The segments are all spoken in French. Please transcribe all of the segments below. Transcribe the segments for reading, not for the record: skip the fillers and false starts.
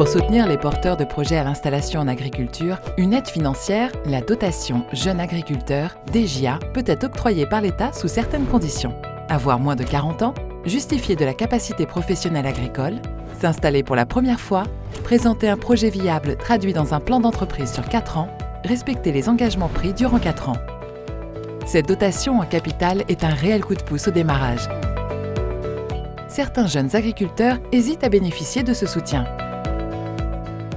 Pour soutenir les porteurs de projets à l'installation en agriculture, une aide financière, la dotation Jeune Agriculteur, DJA, peut être octroyée par l'État sous certaines conditions. Avoir moins de 40 ans, justifier de la capacité professionnelle agricole, s'installer pour la première fois, présenter un projet viable traduit dans un plan d'entreprise sur 4 ans, respecter les engagements pris durant 4 ans. Cette dotation en capital est un réel coup de pouce au démarrage. Certains jeunes agriculteurs hésitent à bénéficier de ce soutien.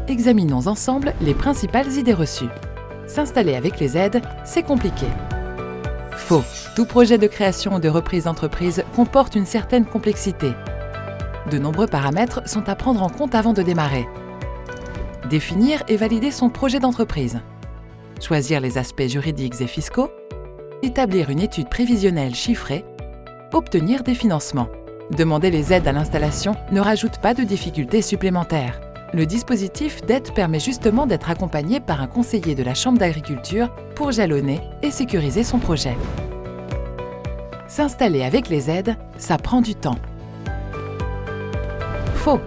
Examinons ensemble les principales idées reçues. S'installer avec les aides, c'est compliqué. Faux. Tout projet de création ou de reprise d'entreprise comporte une certaine complexité. De nombreux paramètres sont à prendre en compte avant de démarrer. Définir et valider son projet d'entreprise. Choisir les aspects juridiques et fiscaux. Établir une étude prévisionnelle chiffrée. Obtenir des financements. Demander les aides à l'installation ne rajoute pas de difficultés supplémentaires. Le dispositif d'aide permet justement d'être accompagné par un conseiller de la Chambre d'agriculture pour jalonner et sécuriser son projet. S'installer avec les aides, ça prend du temps. Faux.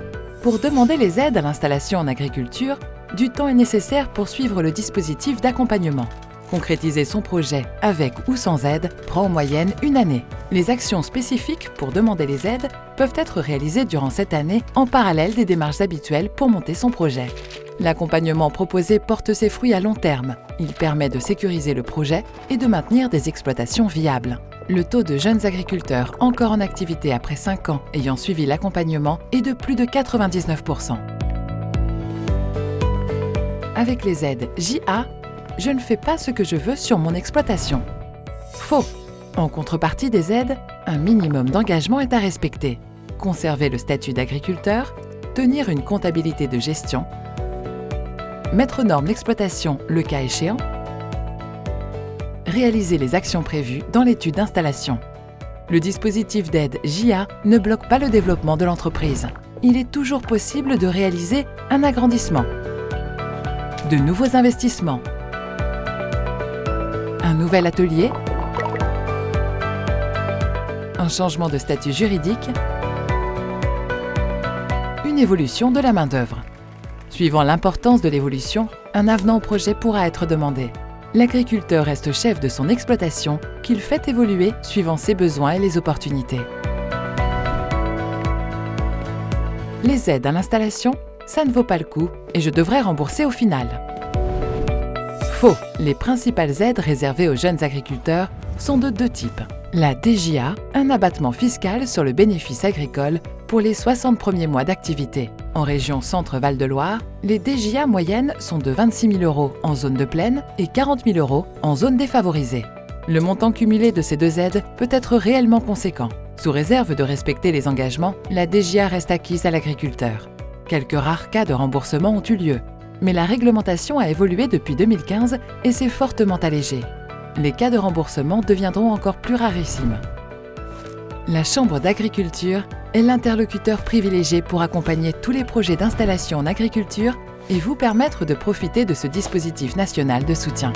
Pour demander les aides à l'installation en agriculture, du temps est nécessaire pour suivre le dispositif d'accompagnement. Concrétiser son projet avec ou sans aide prend en moyenne 1 année. Les actions spécifiques pour demander les aides peuvent être réalisées durant cette année en parallèle des démarches habituelles pour monter son projet. L'accompagnement proposé porte ses fruits à long terme. Il permet de sécuriser le projet et de maintenir des exploitations viables. Le taux de jeunes agriculteurs encore en activité après 5 ans ayant suivi l'accompagnement est de plus de 99%. Avec les aides JA, je ne fais pas ce que je veux sur mon exploitation. Faux. En contrepartie des aides, un minimum d'engagement est à respecter. Conserver le statut d'agriculteur, tenir une comptabilité de gestion, mettre aux normes l'exploitation le cas échéant, réaliser les actions prévues dans l'étude d'installation. Le dispositif d'aide JA ne bloque pas le développement de l'entreprise. Il est toujours possible de réaliser un agrandissement, de nouveaux investissements, un nouvel atelier, un changement de statut juridique, une évolution de la main-d'œuvre. Suivant l'importance de l'évolution, un avenant au projet pourra être demandé. L'agriculteur reste chef de son exploitation qu'il fait évoluer suivant ses besoins et les opportunités. Les aides à l'installation, ça ne vaut pas le coup et je devrais rembourser au final. Faux. Les principales aides réservées aux jeunes agriculteurs sont de 2 types. La DJA, un abattement fiscal sur le bénéfice agricole pour les 60 premiers mois d'activité. En région Centre-Val de Loire, les DJA moyennes sont de 26 000 € en zone de plaine et 40 000 € en zone défavorisée. Le montant cumulé de ces 2 aides peut être réellement conséquent. Sous réserve de respecter les engagements, la DJA reste acquise à l'agriculteur. Quelques rares cas de remboursement ont eu lieu, mais la réglementation a évolué depuis 2015 et s'est fortement allégée. Les cas de remboursement deviendront encore plus rarissimes. La Chambre d'agriculture est l'interlocuteur privilégié pour accompagner tous les projets d'installation en agriculture et vous permettre de profiter de ce dispositif national de soutien.